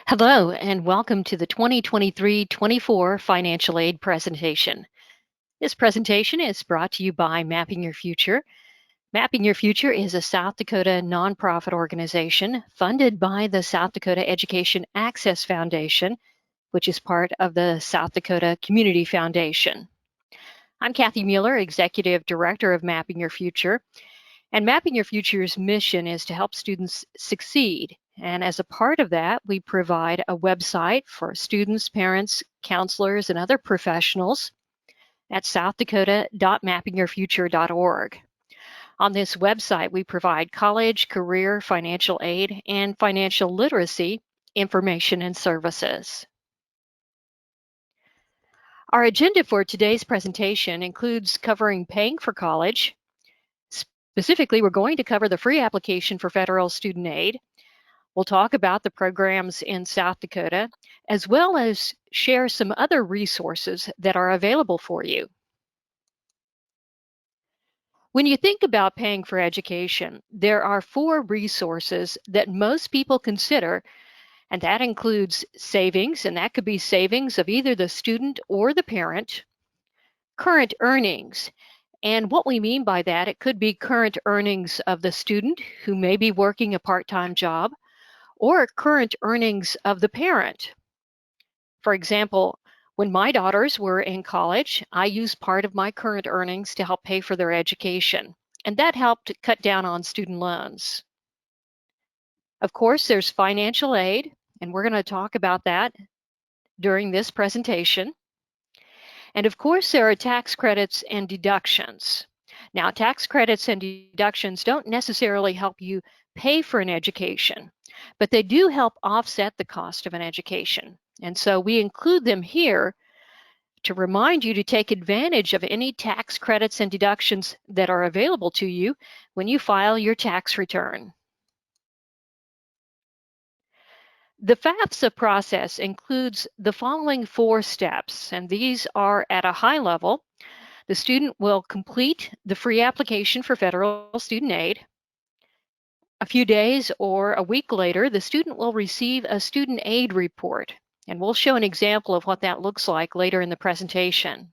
Hello, and welcome to the 2023-24 Financial Aid presentation. This presentation is brought to you by Mapping Your Future. Mapping Your Future is a South Dakota nonprofit organization funded by the South Dakota Education Access Foundation, which is part of the South Dakota Community Foundation. I'm Kathy Mueller, Executive Director of Mapping Your Future. And Mapping Your Future's mission is to help students succeed. And as a part of that, we provide a website for students, parents, counselors, and other professionals at southdakota.mappingyourfuture.org. On this website, we provide college, career, financial aid, and financial literacy information and services. Our agenda for today's presentation includes covering paying for college. Specifically, we're going to cover the free application for federal student aid. We'll talk about the programs in South Dakota, as well as share some other resources that are available for you. When you think about paying for education, there are 4 resources that most people consider, and that includes savings, and that could be savings of either the student or the parent, current earnings. And what we mean by that, it could be current earnings of the student who may be working a part-time job, or current earnings of the parent. For example, when my daughters were in college, I used part of my current earnings to help pay for their education, and that helped cut down on student loans. Of course, there's financial aid, and we're going to talk about that during this presentation. And of course, there are tax credits and deductions. Now, tax credits and deductions don't necessarily help you pay for an education, but they do help offset the cost of an education. And so we include them here to remind you to take advantage of any tax credits and deductions that are available to you when you file your tax return. The FAFSA process includes the following 4 steps, and these are at a high level. The student will complete the free application for federal student aid. A few days or a week later, the student will receive a student aid report, and we'll show an example of what that looks like later in the presentation.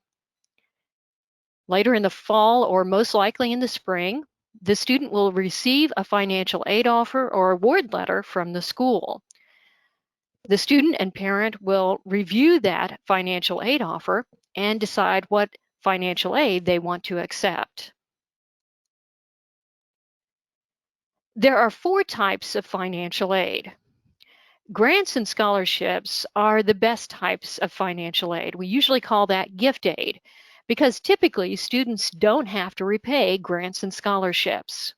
Later in the fall, or most likely in the spring, the student will receive a financial aid offer or award letter from the school. The student and parent will review that financial aid offer and decide what financial aid they want to accept. There are 4 types of financial aid. Grants and scholarships are the best types of financial aid. We usually call that gift aid because typically students don't have to repay grants and scholarships.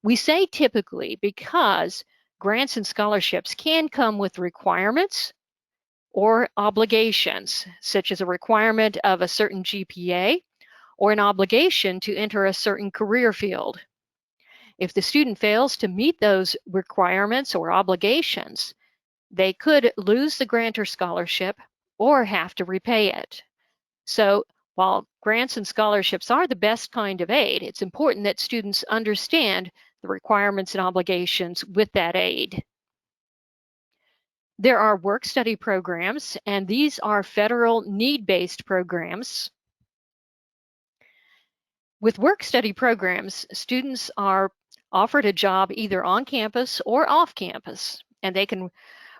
We say typically because grants and scholarships can come with requirements or obligations, such as a requirement of a certain GPA or an obligation to enter a certain career field. If the student fails to meet those requirements or obligations, they could lose the grant or scholarship or have to repay it. So while grants and scholarships are the best kind of aid, it's important that students understand the requirements and obligations with that aid. There are work-study programs, and these are federal need-based programs. With work-study programs, students are offered a job either on campus or off campus, and they can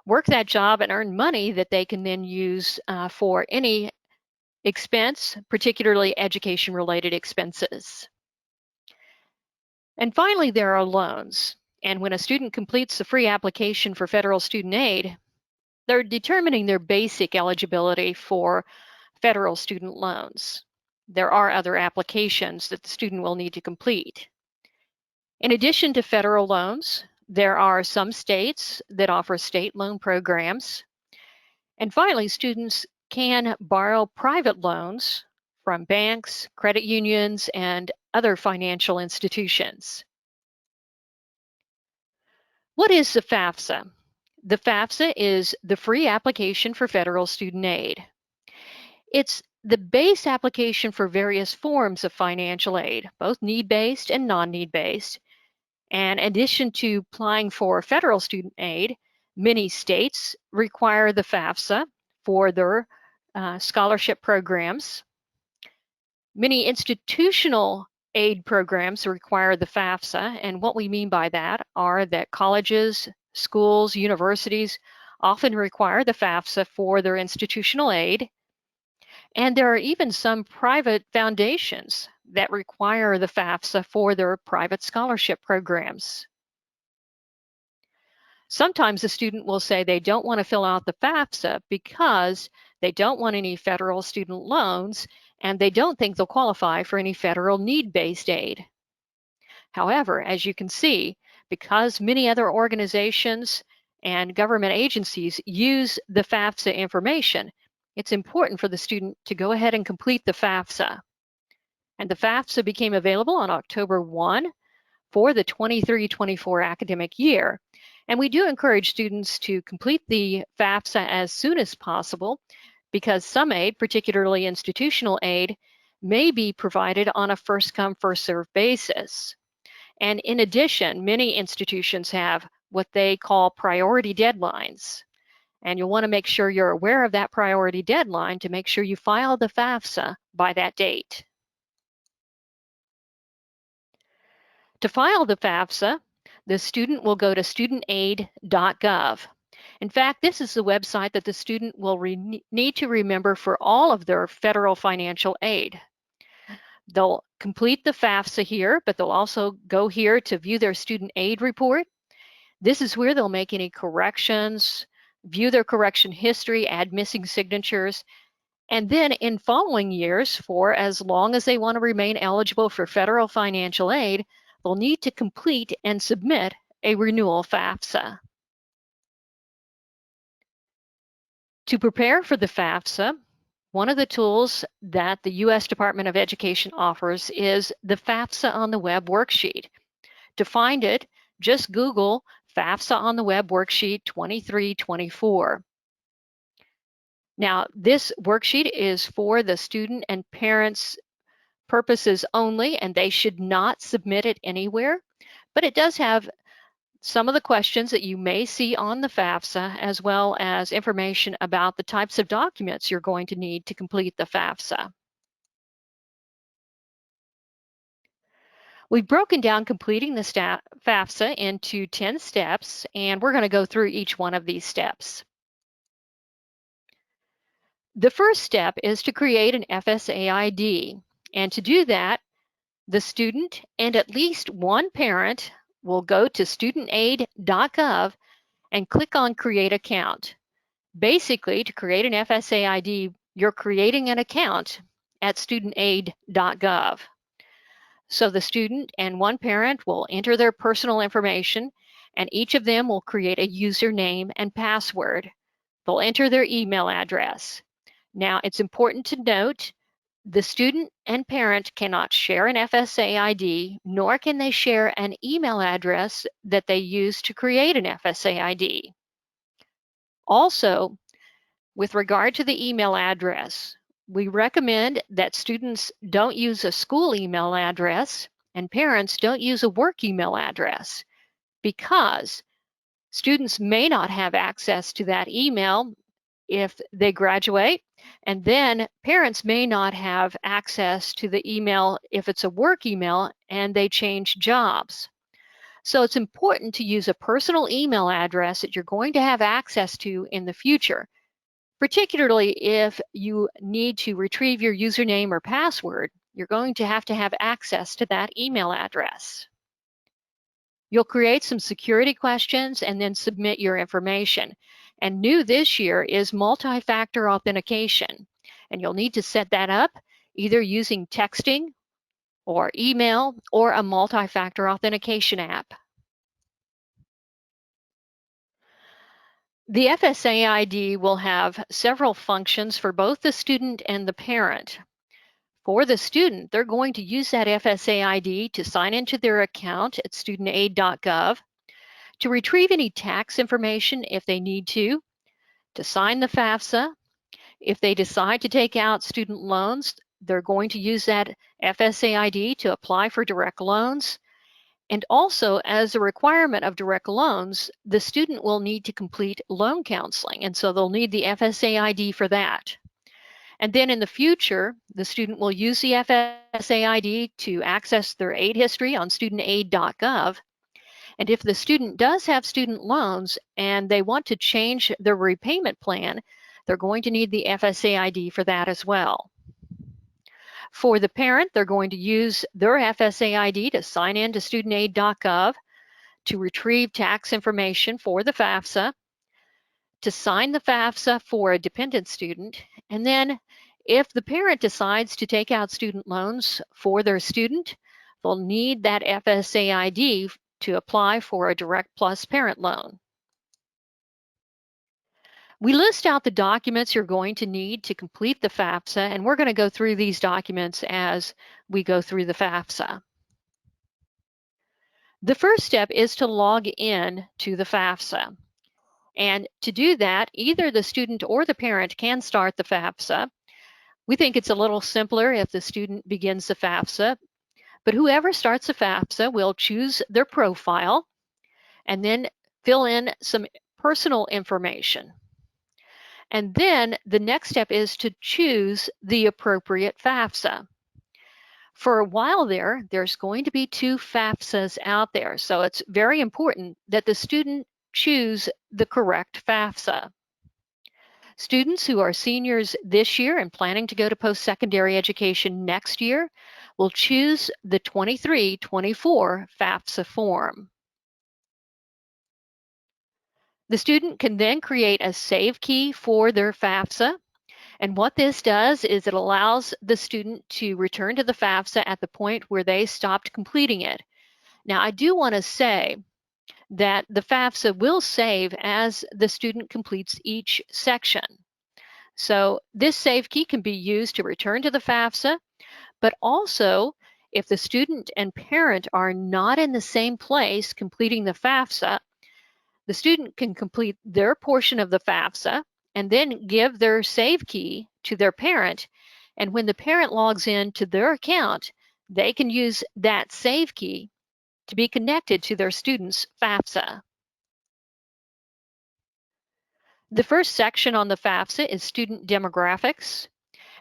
work that job and earn money that they can then use for any expense, particularly education-related expenses. And finally, there are loans. And when a student completes the free application for federal student aid, they're determining their basic eligibility for federal student loans. There are other applications that the student will need to complete. In addition to federal loans, there are some states that offer state loan programs. And finally, students can borrow private loans from banks, credit unions, and other financial institutions. What is the FAFSA? The FAFSA is the free application for federal student aid. It's the base application for various forms of financial aid, both need-based and non-need-based. And in addition to applying for federal student aid, Many states require the FAFSA for their scholarship programs. Many institutional aid programs require the FAFSA, and what we mean by that are that colleges, schools, universities often require the FAFSA for their institutional aid. And there are even some private foundations that require the FAFSA for their private scholarship programs. Sometimes a student will say they don't want to fill out the FAFSA because they don't want any federal student loans and they don't think they'll qualify for any federal need-based aid. However, as you can see, because many other organizations and government agencies use the FAFSA information, it's important for the student to go ahead and complete the FAFSA. And the FAFSA became available on October 1 for the 23-24 academic year. And we do encourage students to complete the FAFSA as soon as possible because some aid, particularly institutional aid, may be provided on a first-come, first-served basis. And in addition, many institutions have what they call priority deadlines. And you'll want to make sure you're aware of that priority deadline to make sure you file the FAFSA by that date. To file the FAFSA, the student will go to studentaid.gov. In fact, this is the website that the student will need to remember for all of their federal financial aid. They'll complete the FAFSA here, but they'll also go here to view their student aid report. This is where they'll make any corrections, view their correction history, add missing signatures, and then in following years, for as long as they want to remain eligible for federal financial aid, they'll need to complete and submit a renewal FAFSA. To prepare for the FAFSA, one of the tools that the U.S. Department of Education offers is the FAFSA on the Web worksheet. To find it, just Google FAFSA on the Web worksheet 2324. Now, this worksheet is for the student and parents' purposes only, and they should not submit it anywhere, but it does have some of the questions that you may see on the FAFSA, as well as information about the types of documents you're going to need to complete the FAFSA. We've broken down completing the FAFSA into 10 steps, and we're going to go through each one of these steps. The first step is to create an FSA ID, and to do that, the student and at least one parent will go to studentaid.gov and click on Create Account. Basically, to create an FSA ID, you're creating an account at studentaid.gov. So the student and one parent will enter their personal information, and each of them will create a username and password. They'll enter their email address. Now, it's important to note the student and parent cannot share an FSA ID, nor can they share an email address that they use to create an FSA ID. Also, with regard to the email address, we recommend that students don't use a school email address and parents don't use a work email address because students may not have access to that email if they graduate, and then parents may not have access to the email if it's a work email and they change jobs. So it's important to use a personal email address that you're going to have access to in the future, particularly if you need to retrieve your username or password. You're going to have access to that email address. You'll create some security questions and then submit your information. And new this year is multi-factor authentication. And you'll need to set that up either using texting or email or a multi-factor authentication app. The FSA ID will have several functions for both the student and the parent. For the student, they're going to use that FSA ID to sign into their account at studentaid.gov, to retrieve any tax information if they need to sign the FAFSA. If they decide to take out student loans, they're going to use that FSA ID to apply for direct loans. And also, as a requirement of direct loans, the student will need to complete loan counseling, and so they'll need the FSA ID for that. And then in the future, the student will use the FSA ID to access their aid history on studentaid.gov. And if the student does have student loans and they want to change their repayment plan, they're going to need the FSA ID for that as well. For the parent, they're going to use their FSA ID to sign in to studentaid.gov, to retrieve tax information for the FAFSA, to sign the FAFSA for a dependent student, and then if the parent decides to take out student loans for their student, they'll need that FSA ID to apply for a Direct Plus parent loan. We list out the documents you're going to need to complete the FAFSA, and we're going to go through these documents as we go through the FAFSA. The first step is to log in to the FAFSA. And to do that, either the student or the parent can start the FAFSA. We think it's a little simpler if the student begins the FAFSA, but whoever starts the FAFSA will choose their profile and then fill in some personal information. And then the next step is to choose the appropriate FAFSA. For a while there's going to be 2 FAFSAs out there, so it's very important that the student choose the correct FAFSA. Students who are seniors this year and planning to go to post-secondary education next year will choose the 23-24 FAFSA form. The student can then create a save key for their FAFSA. And what this does is it allows the student to return to the FAFSA at the point where they stopped completing it. Now, I do want to say that the FAFSA will save as the student completes each section. So this save key can be used to return to the FAFSA, but also if the student and parent are not in the same place completing the FAFSA, the student can complete their portion of the FAFSA and then give their save key to their parent. And when the parent logs in to their account, they can use that save key to be connected to their student's FAFSA. The first section on the FAFSA is student demographics.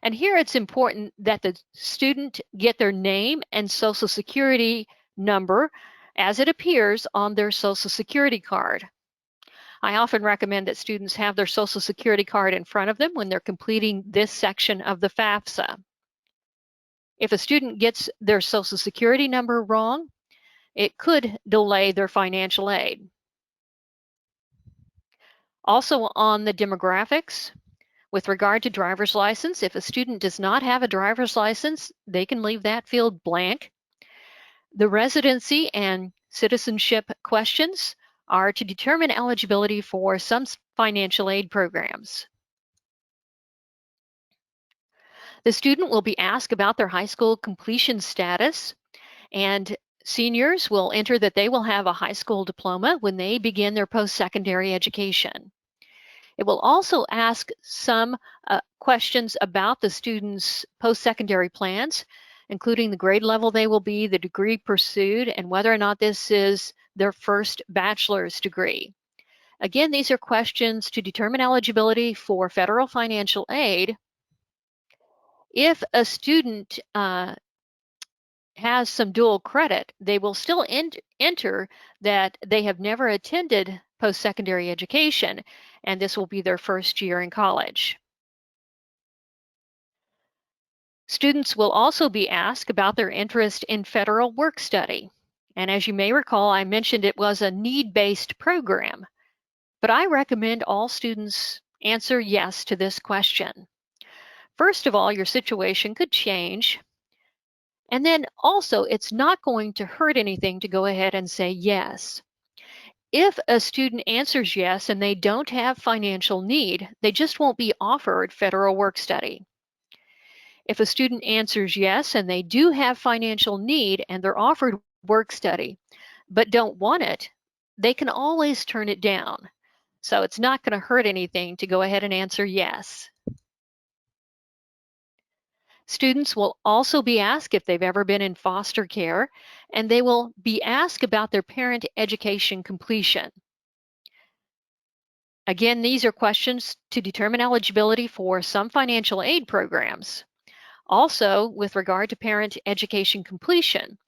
And here it's important that the student get their name and social security number as it appears on their social security card. I often recommend that students have their social security card in front of them when they're completing this section of the FAFSA. If a student gets their social security number wrong, it could delay their financial aid. Also on the demographics, with regard to driver's license, if a student does not have a driver's license, they can leave that field blank. The residency and citizenship questions are to determine eligibility for some financial aid programs. The student will be asked about their high school completion status, and seniors will enter that they will have a high school diploma when they begin their post-secondary education. It will also ask some questions about the student's post-secondary plans, including the grade level they will be, the degree pursued, and whether or not this is their first bachelor's degree. Again, these are questions to determine eligibility for federal financial aid. If a student has some dual credit, they will still enter that they have never attended post-secondary education, and this will be their first year in college. Students will also be asked about their interest in federal work study. And as you may recall, I mentioned it was a need-based program, but I recommend all students answer yes to this question. First of all, your situation could change. And then also, it's not going to hurt anything to go ahead and say yes. If a student answers yes and they don't have financial need, they just won't be offered federal work study. If a student answers yes and they do have financial need and they're offered work study but don't want it, they can always turn it down. So it's not going to hurt anything to go ahead and answer yes. Students will also be asked if they've ever been in foster care, and they will be asked about their parent education completion. Again, these are questions to determine eligibility for some financial aid programs. Also, with regard to parent education completion,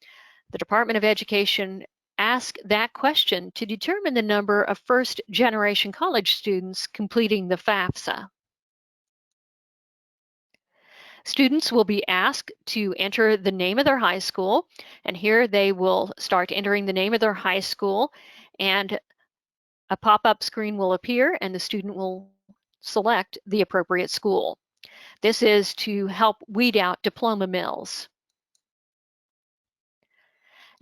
the Department of Education asks that question to determine the number of first-generation college students completing the FAFSA. Students will be asked to enter the name of their high school, and here they will start entering the name of their high school, and a pop-up screen will appear, and the student will select the appropriate school. This is to help weed out diploma mills.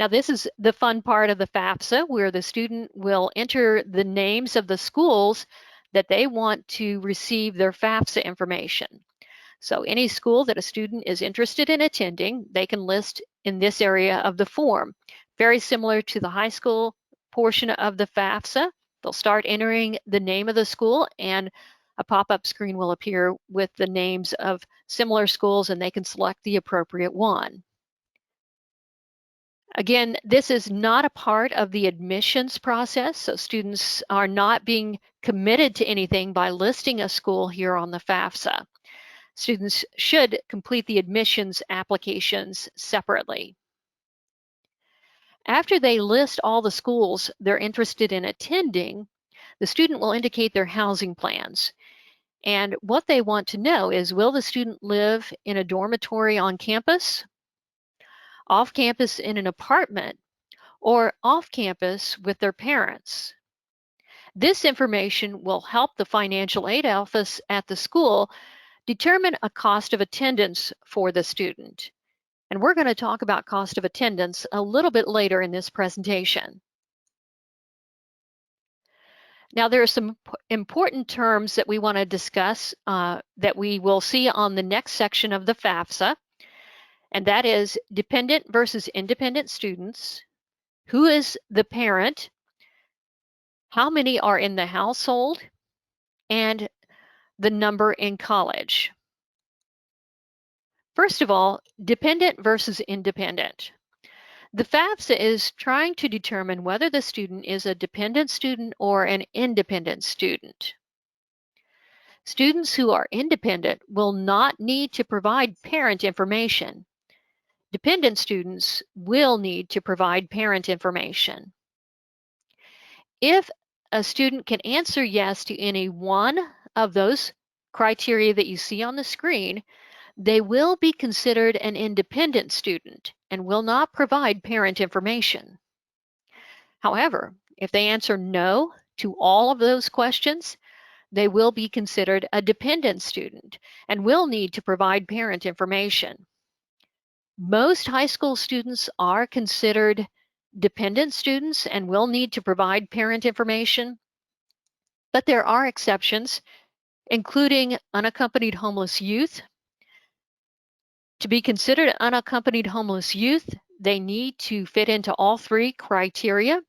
Now, this is the fun part of the FAFSA, where the student will enter the names of the schools that they want to receive their FAFSA information. So any school that a student is interested in attending, they can list in this area of the form. Very similar to the high school portion of the FAFSA. They'll start entering the name of the school, and a pop-up screen will appear with the names of similar schools, and they can select the appropriate one. Again, this is not a part of the admissions process, so students are not being committed to anything by listing a school here on the FAFSA. Students should complete the admissions applications separately. After they list all the schools they're interested in attending, the student will indicate their housing plans. And what they want to know is, will the student live in a dormitory on campus, off campus in an apartment, or off campus with their parents? This information will help the financial aid office at the school determine a cost of attendance for the student. And we're going to talk about cost of attendance a little bit later in this presentation. Now, there are some important terms that we want to discuss that we will see on the next section of the FAFSA, and that is dependent versus independent students, who is the parent, how many are in the household, and the number in college. First of all, dependent versus independent. The FAFSA is trying to determine whether the student is a dependent student or an independent student. Students who are independent will not need to provide parent information. Dependent students will need to provide parent information. If a student can answer yes to any one of those criteria that you see on the screen, they will be considered an independent student and will not provide parent information. However, if they answer no to all of those questions, they will be considered a dependent student and will need to provide parent information. Most high school students are considered dependent students and will need to provide parent information, but there are exceptions, including unaccompanied homeless youth. To be considered unaccompanied homeless youth, they need to fit into all three criteria: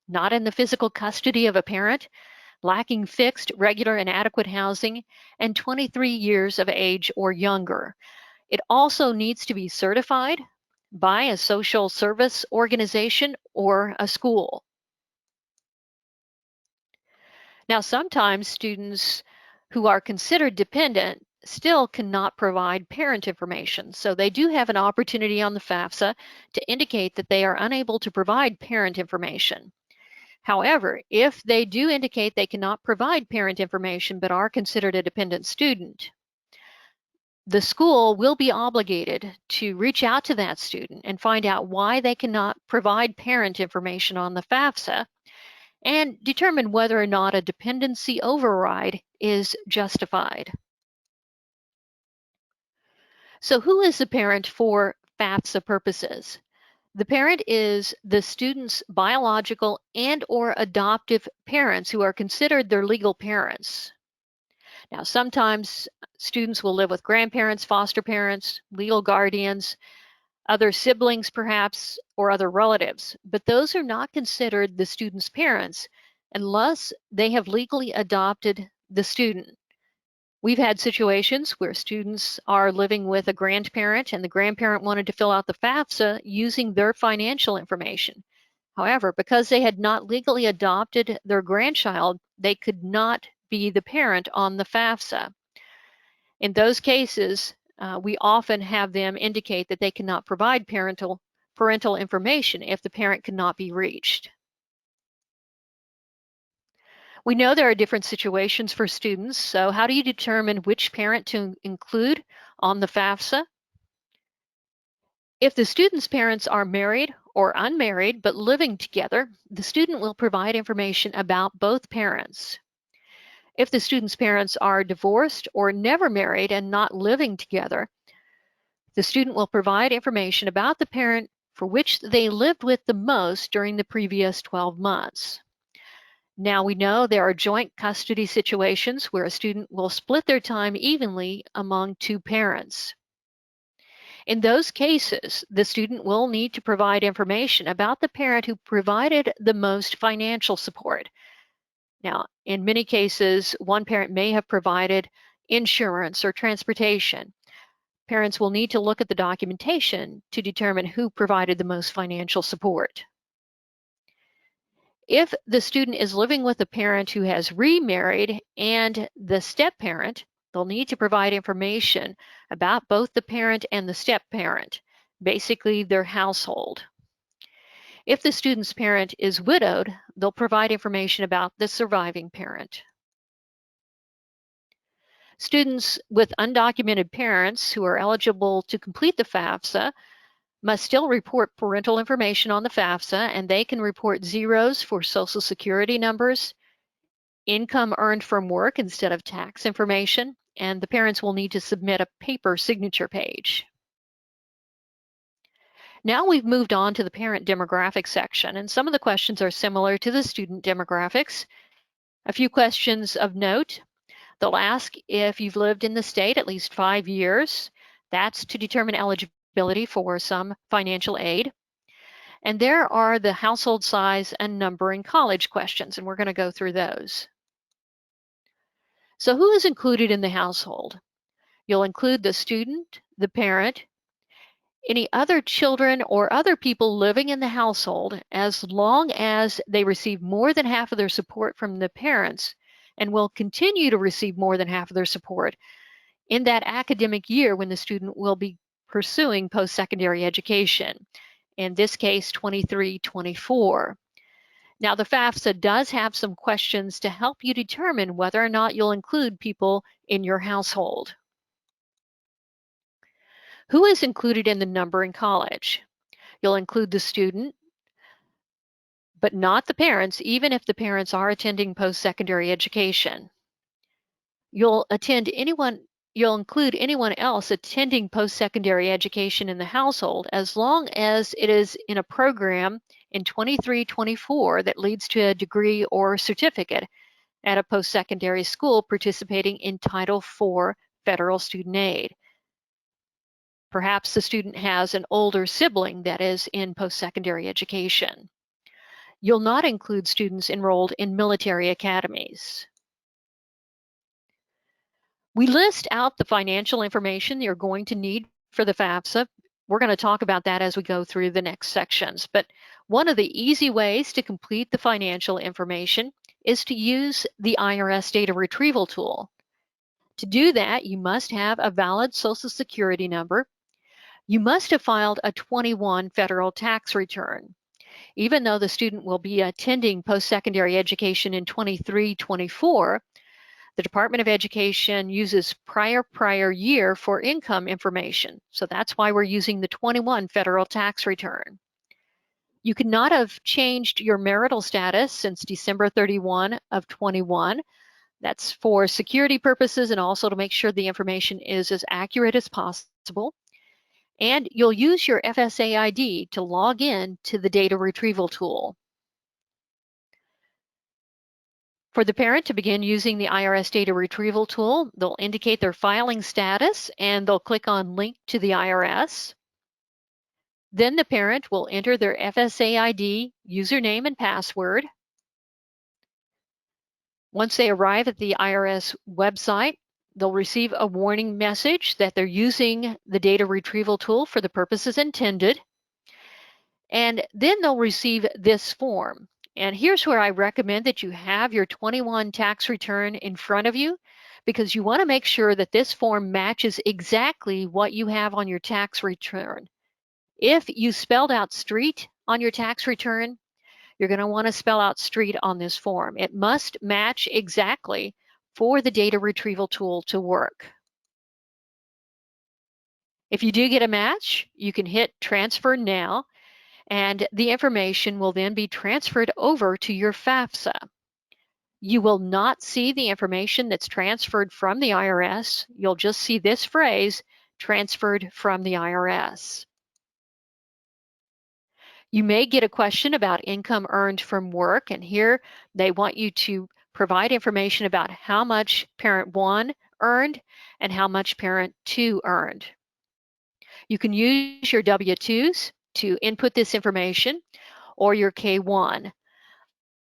not in the physical custody of a parent, lacking fixed, regular, and adequate housing, and 23 years of age or younger. It also needs to be certified by a social service organization or a school. Now, sometimes students who are considered dependent still cannot provide parent information, so they do have an opportunity on the FAFSA to indicate that they are unable to provide parent information. However, if they do indicate they cannot provide parent information but are considered a dependent student, the school will be obligated to reach out to that student and find out why they cannot provide parent information on the FAFSA and determine whether or not a dependency override is justified. So who is the parent for FAFSA purposes? The parent is the student's biological and/or adoptive parents who are considered their legal parents. Now, sometimes students will live with grandparents, foster parents, legal guardians, other siblings perhaps, or other relatives, but those are not considered the student's parents unless they have legally adopted the student, We've had situations where students are living with a grandparent and the grandparent wanted to fill out the FAFSA using their financial information. However, because they had not legally adopted their grandchild, they could not be the parent on the FAFSA. In those cases, we often have them indicate that they cannot provide parental information if the parent cannot be reached. We know there are different situations for students, so how do you determine which parent to include on the FAFSA? If the student's parents are married or unmarried but living together, the student will provide information about both parents. If the student's parents are divorced or never married and not living together, the student will provide information about the parent for which they lived with the most during the previous 12 months. Now we know there are joint custody situations where a student will split their time evenly among two parents. In those cases, the student will need to provide information about the parent who provided the most financial support. Now, in many cases, one parent may have provided insurance or transportation. Parents will need to look at the documentation to determine who provided the most financial support. If the student is living with a parent who has remarried and the step-parent, they'll need to provide information about both the parent and the step-parent, basically their household. If the student's parent is widowed, they'll provide information about the surviving parent. Students with undocumented parents who are eligible to complete the FAFSA must still report parental information on the FAFSA, and they can report zeros for Social Security numbers, income earned from work instead of tax information, and the parents will need to submit a paper signature page. Now we've moved on to the parent demographic section, and some of the questions are similar to the student demographics. A few questions of note. They'll ask if you've lived in the state at least 5 years. That's to determine eligibility for some financial aid. And there are the household size and number in college questions, and we're going to go through those. So who is included in the household? You'll include the student, the parent, any other children or other people living in the household as long as they receive more than half of their support from the parents and will continue to receive more than half of their support in that academic year when the student will be pursuing post-secondary education. In this case, 23-24. Now, the FAFSA does have some questions to help you determine whether or not you'll include people in your household. Who is included in the number in college? You'll include the student, but not the parents, even if the parents are attending post-secondary education. You'll include anyone else attending post-secondary education in the household as long as it is in a program in 23-24 that leads to a degree or certificate at a post-secondary school participating in Title IV federal student aid. Perhaps the student has an older sibling that is in post-secondary education. You'll not include students enrolled in military academies. We list out the financial information you're going to need for the FAFSA. We're going to talk about that as we go through the next sections. But one of the easy ways to complete the financial information is to use the IRS data retrieval tool. To do that, you must have a valid Social Security number. You must have filed a 21 federal tax return. Even though the student will be attending post-secondary education in 23-24, the Department of Education uses prior year for income information. So that's why we're using the 21 federal tax return. You could not have changed your marital status since December 31 of 21. That's for security purposes and also to make sure the information is as accurate as possible. And you'll use your FSA ID to log in to the data retrieval tool. For the parent to begin using the IRS data retrieval tool, they'll indicate their filing status and they'll click on Link to the IRS. Then the parent will enter their FSA ID, username, and password. Once they arrive at the IRS website, They'll receive a warning message that they're using the data retrieval tool for the purposes intended. And then they'll receive this form. And here's where I recommend that you have your 21 tax return in front of you, because you want to make sure that this form matches exactly what you have on your tax return. If you spelled out street on your tax return, you're going to want to spell out street on this form. It must match exactly for the data retrieval tool to work. If you do get a match, you can hit transfer now, and the information will then be transferred over to your FAFSA. You will not see the information that's transferred from the IRS. You'll just see this phrase, transferred from the IRS. You may get a question about income earned from work, and here they want you to provide information about how much parent 1 earned and how much parent 2 earned. You can use your W-2s to input this information, or your K-1.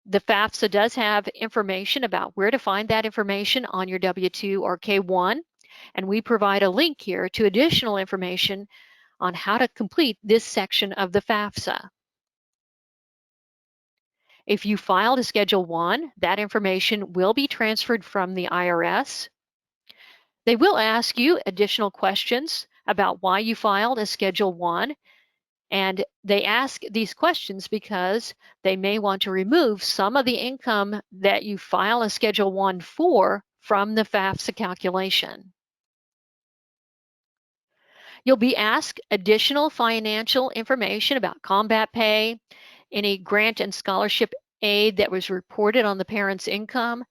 The FAFSA does have information about where to find that information on your W-2 or K-1, and we provide a link here to additional information on how to complete this section of the FAFSA. If you filed a Schedule 1, that information will be transferred from the IRS. They will ask you additional questions about why you filed a Schedule 1, and they ask these questions because they may want to remove some of the income that you file a Schedule 1 for from the FAFSA calculation. You'll be asked additional financial information about combat pay, any grant and scholarship aid that was reported on the parent's income,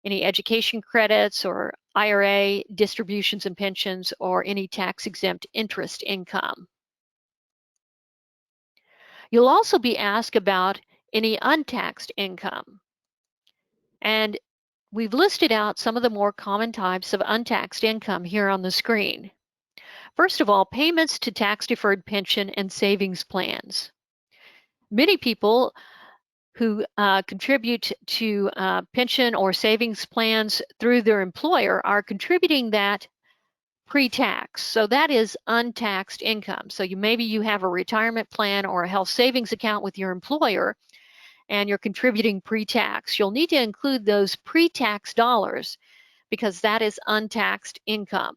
any education credits or IRA distributions and pensions, or any tax-exempt interest income. You'll also be asked about any untaxed income. And we've listed out some of the more common types of untaxed income here on the screen. First of all, payments to tax-deferred pension and savings plans. Many people who contribute to pension or savings plans through their employer are contributing that pre-tax. So that is untaxed income. So maybe you have a retirement plan or a health savings account with your employer, and you're contributing pre-tax. You'll need to include those pre-tax dollars because that is untaxed income.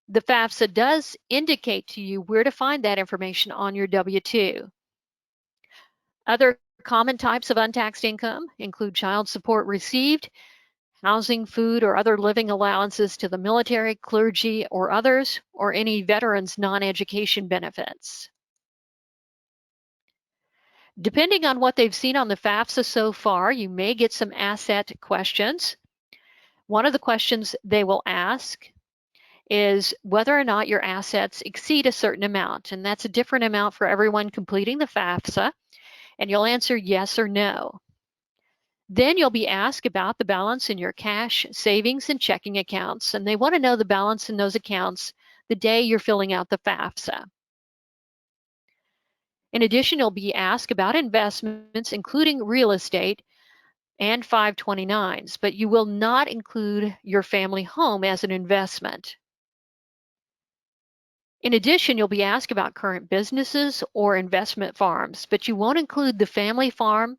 The FAFSA does indicate to you where to find that information on your W-2. Other common types of untaxed income include child support received, housing, food, or other living allowances to the military, clergy, or others, or any veterans' non-education benefits. Depending on what they've seen on the FAFSA so far, you may get some asset questions. One of the questions they will ask is whether or not your assets exceed a certain amount, and that's a different amount for everyone completing the FAFSA, and you'll answer yes or no. Then you'll be asked about the balance in your cash, savings, and checking accounts, and they want to know the balance in those accounts the day you're filling out the FAFSA. In addition, you'll be asked about investments, including real estate and 529s, but you will not include your family home as an investment. In addition, you'll be asked about current businesses or investment farms, but you won't include the family farm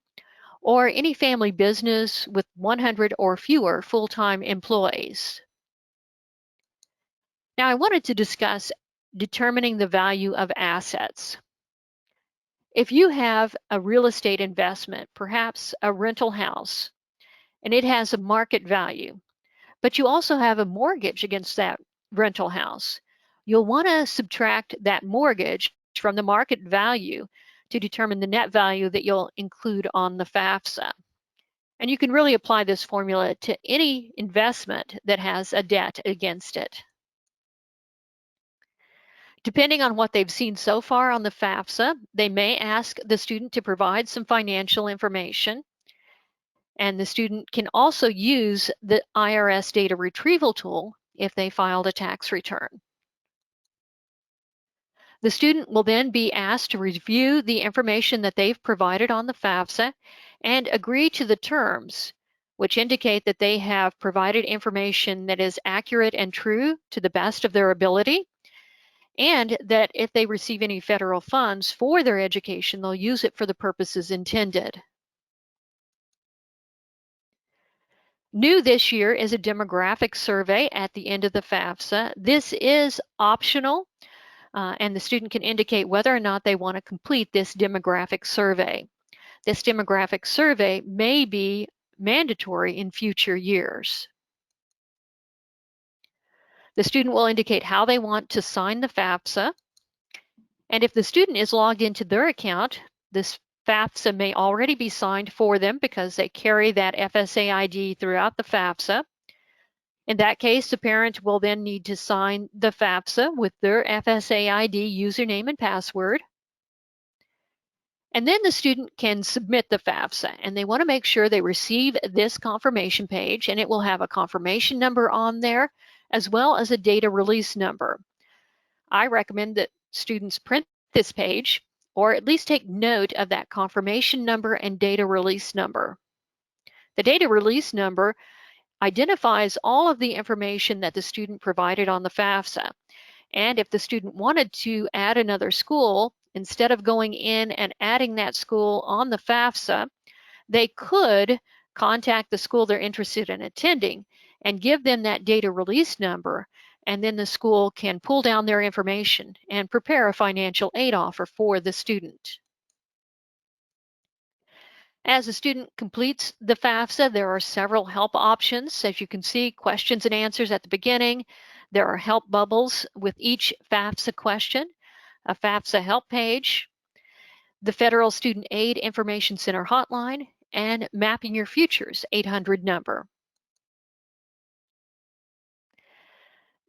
or any family business with 100 or fewer full-time employees. Now, I wanted to discuss determining the value of assets. If you have a real estate investment, perhaps a rental house, and it has a market value, but you also have a mortgage against that rental house, you'll want to subtract that mortgage from the market value to determine the net value that you'll include on the FAFSA. And you can really apply this formula to any investment that has a debt against it. Depending on what they've seen so far on the FAFSA, they may ask the student to provide some financial information. And the student can also use the IRS data retrieval tool if they filed a tax return. The student will then be asked to review the information that they've provided on the FAFSA and agree to the terms which indicate that they have provided information that is accurate and true to the best of their ability, and that if they receive any federal funds for their education, they'll use it for the purposes intended. New this year is a demographic survey at the end of the FAFSA. This is optional, and the student can indicate whether or not they want to complete this demographic survey. This demographic survey may be mandatory in future years. The student will indicate how they want to sign the FAFSA, and if the student is logged into their account, this FAFSA may already be signed for them because they carry that FSA ID throughout the FAFSA. In that case, the parent will then need to sign the FAFSA with their FSA ID username and password. And then the student can submit the FAFSA, and they want to make sure they receive this confirmation page, and it will have a confirmation number on there as well as a data release number. I recommend that students print this page or at least take note of that confirmation number and data release number. The data release number identifies all of the information that the student provided on the FAFSA. And if the student wanted to add another school, instead of going in and adding that school on the FAFSA, they could contact the school they're interested in attending and give them that data release number, and then the school can pull down their information and prepare a financial aid offer for the student. As a student completes the FAFSA, there are several help options. As you can see, questions and answers at the beginning. There are help bubbles with each FAFSA question, a FAFSA help page, the Federal Student Aid Information Center hotline, and Mapping Your Futures 800 number.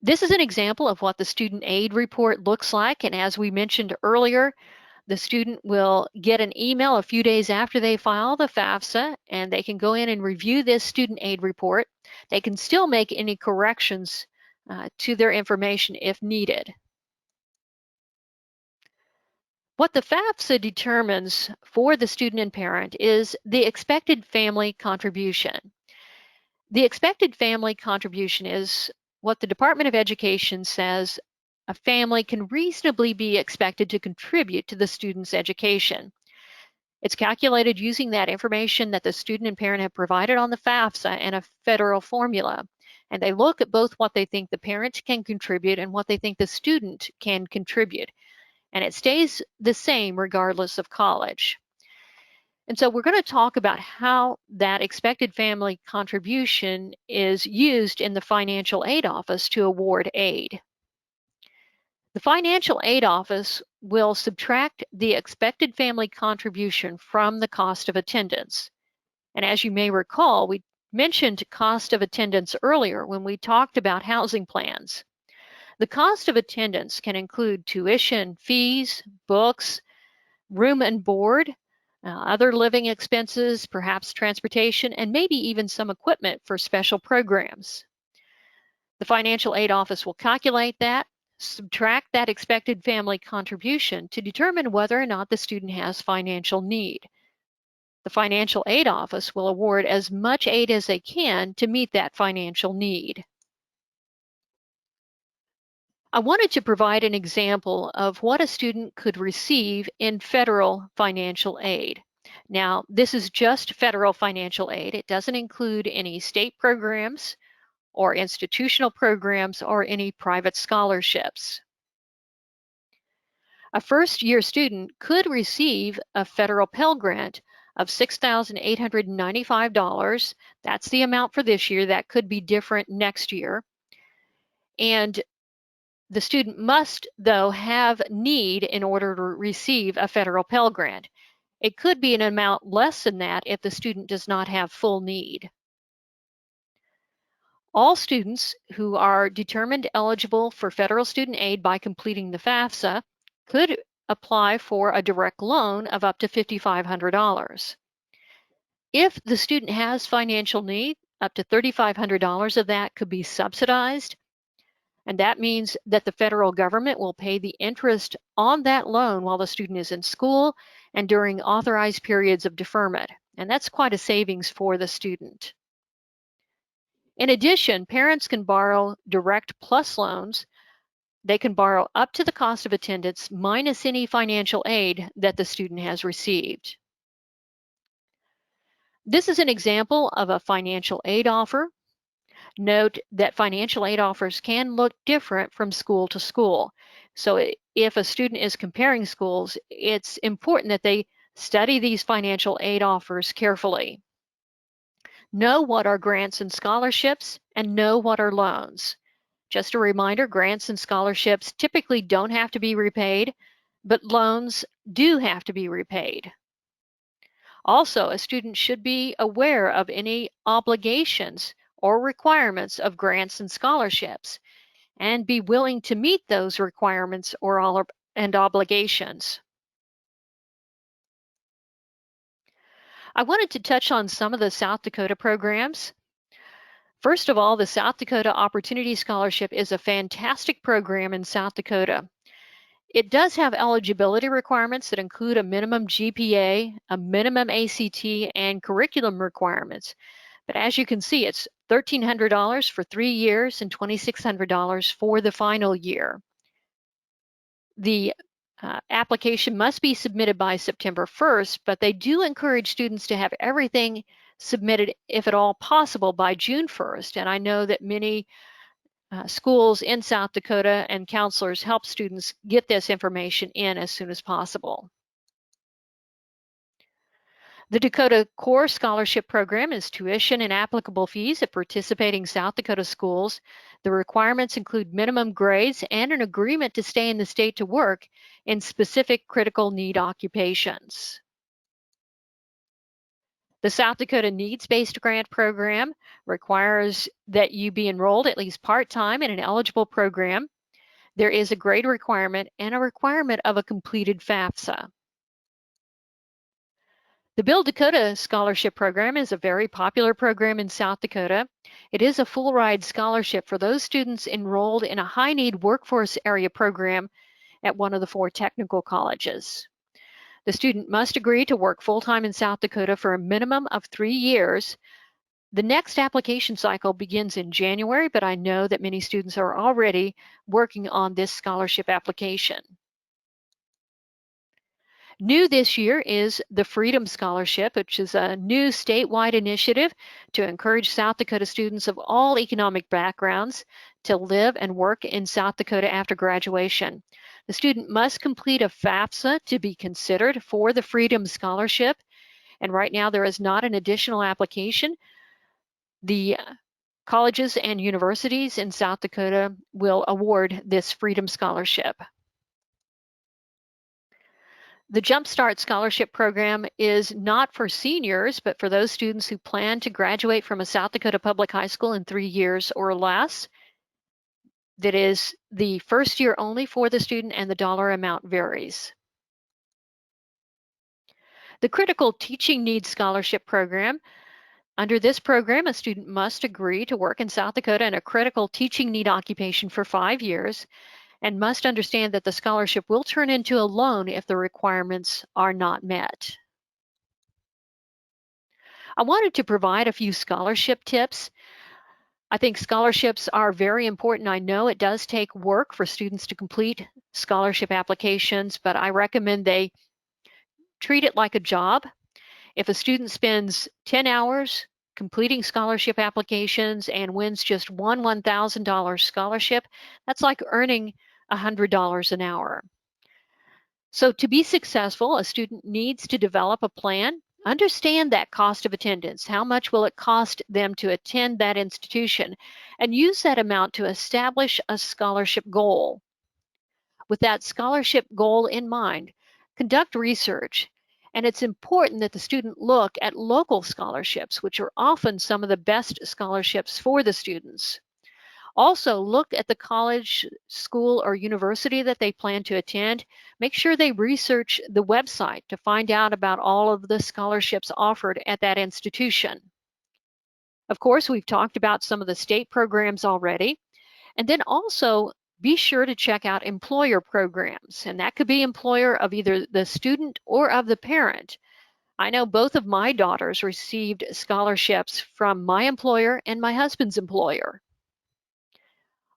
This is an example of what the student aid report looks like, and as we mentioned earlier, the student will get an email a few days after they file the FAFSA, and they can go in and review this student aid report. They can still make any corrections to their information if needed. What the FAFSA determines for the student and parent is the expected family contribution. The expected family contribution is what the Department of Education says a family can reasonably be expected to contribute to the student's education. It's calculated using that information that the student and parent have provided on the FAFSA and a federal formula. And they look at both what they think the parent can contribute and what they think the student can contribute. And it stays the same regardless of college. And so we're going to talk about how that expected family contribution is used in the financial aid office to award aid. The financial aid office will subtract the expected family contribution from the cost of attendance. And as you may recall, we mentioned cost of attendance earlier when we talked about housing plans. The cost of attendance can include tuition, fees, books, room and board, other living expenses, perhaps transportation, and maybe even some equipment for special programs. The financial aid office will calculate that, subtract that expected family contribution to determine whether or not the student has financial need. The financial aid office will award as much aid as they can to meet that financial need. I wanted to provide an example of what a student could receive in federal financial aid. Now, this is just federal financial aid. It doesn't include any state programs or institutional programs or any private scholarships. A first-year student could receive a federal Pell Grant of $6,895. That's the amount for this year. That could be different next year. And the student must, though, have need in order to receive a federal Pell Grant. It could be an amount less than that if the student does not have full need. All students who are determined eligible for federal student aid by completing the FAFSA could apply for a direct loan of up to $5,500. If the student has financial need, up to $3,500 of that could be subsidized. And that means that the federal government will pay the interest on that loan while the student is in school and during authorized periods of deferment. And that's quite a savings for the student. In addition, parents can borrow direct plus loans. They can borrow up to the cost of attendance minus any financial aid that the student has received. This is an example of a financial aid offer. Note that financial aid offers can look different from school to school. So if a student is comparing schools, it's important that they study these financial aid offers carefully. Know what are grants and scholarships, and know what are loans. Just a reminder, grants and scholarships typically don't have to be repaid, but loans do have to be repaid. Also, a student should be aware of any obligations or requirements of grants and scholarships and be willing to meet those requirements and obligations. I wanted to touch on some of the South Dakota programs. First of all, the South Dakota Opportunity Scholarship is a fantastic program in South Dakota. It does have eligibility requirements that include a minimum GPA, a minimum ACT, and curriculum requirements. But as you can see, it's $1,300 for 3 years and $2,600 for the final year. The application must be submitted by September 1st, but they do encourage students to have everything submitted, if at all possible, by June 1st. And I know that many schools in South Dakota and counselors help students get this information in as soon as possible. The Dakota Core Scholarship Program is tuition and applicable fees at participating South Dakota schools. The requirements include minimum grades and an agreement to stay in the state to work in specific critical need occupations. The South Dakota Needs-Based Grant Program requires that you be enrolled at least part-time in an eligible program. There is a grade requirement and a requirement of a completed FAFSA. The Build Dakota Scholarship Program is a very popular program in South Dakota. It is a full ride scholarship for those students enrolled in a high need workforce area program at one of the 4 technical colleges. The student must agree to work full-time in South Dakota for a minimum of 3 years. The next application cycle begins in January, but I know that many students are already working on this scholarship application. New this year is the Freedom Scholarship, which is a new statewide initiative to encourage South Dakota students of all economic backgrounds to live and work in South Dakota after graduation. The student must complete a FAFSA to be considered for the Freedom Scholarship, and right now there is not an additional application. The colleges and universities in South Dakota will award this Freedom Scholarship. The Jumpstart Scholarship Program is not for seniors, but for those students who plan to graduate from a South Dakota public high school in 3 years or less. That is the first year only for the student, and the dollar amount varies. The Critical Teaching Needs Scholarship Program. Under this program, a student must agree to work in South Dakota in a critical teaching need occupation for 5 years and must understand that the scholarship will turn into a loan if the requirements are not met. I wanted to provide a few scholarship tips. I think scholarships are very important. I know it does take work for students to complete scholarship applications, but I recommend they treat it like a job. If a student spends 10 hours completing scholarship applications and wins just one $1,000 scholarship, that's like earning $100 an hour. So to be successful, a student needs to develop a plan, understand that cost of attendance, how much will it cost them to attend that institution, and use that amount to establish a scholarship goal. With that scholarship goal in mind, conduct research. And it's important that the student look at local scholarships, which are often some of the best scholarships for the students. Also, look at the college, school, or university that they plan to attend. Make sure they research the website to find out about all of the scholarships offered at that institution. Of course, we've talked about some of the state programs already. And then also be sure to check out employer programs. And that could be employer of either the student or of the parent. I know both of my daughters received scholarships from my employer and my husband's employer.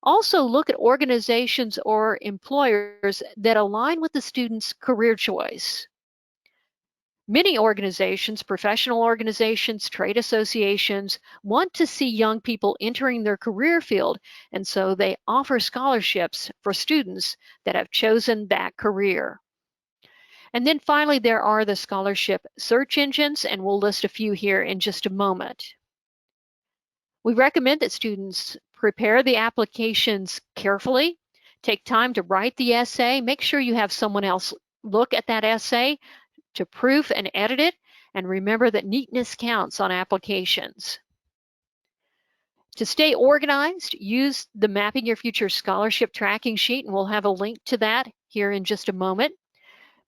Also, look at organizations or employers that align with the student's career choice. Many organizations, professional organizations, trade associations, want to see young people entering their career field, and so they offer scholarships for students that have chosen that career. And then finally, there are the scholarship search engines, and we'll list a few here in just a moment. We recommend that students prepare the applications carefully, take time to write the essay, make sure you have someone else look at that essay to proof and edit it, and remember that neatness counts on applications. To stay organized, use the Mapping Your Future Scholarship Tracking Sheet, and we'll have a link to that here in just a moment.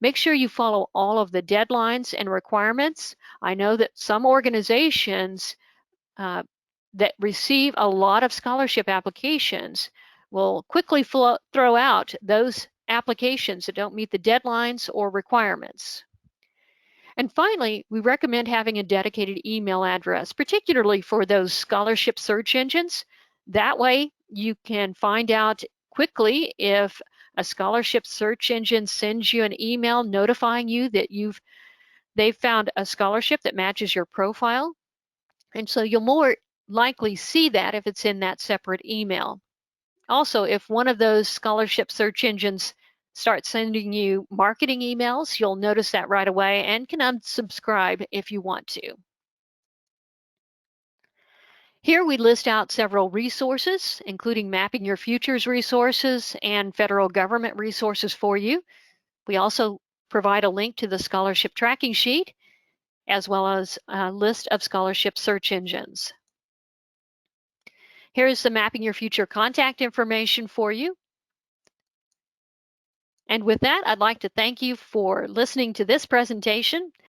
Make sure you follow all of the deadlines and requirements. I know that some organizations that receive a lot of scholarship applications will quickly throw out those applications that don't meet the deadlines or requirements. And finally, we recommend having a dedicated email address, particularly for those scholarship search engines. That way you can find out quickly if a scholarship search engine sends you an email notifying you that they've found a scholarship that matches your profile. And so you'll more likely see that if it's in that separate email. Also, if one of those scholarship search engines starts sending you marketing emails, you'll notice that right away and can unsubscribe if you want to. Here we list out several resources, including Mapping Your Futures resources and federal government resources for you. We also provide a link to the scholarship tracking sheet, as well as a list of scholarship search engines. Here's the Mapping Your Future contact information for you. And with that, I'd like to thank you for listening to this presentation.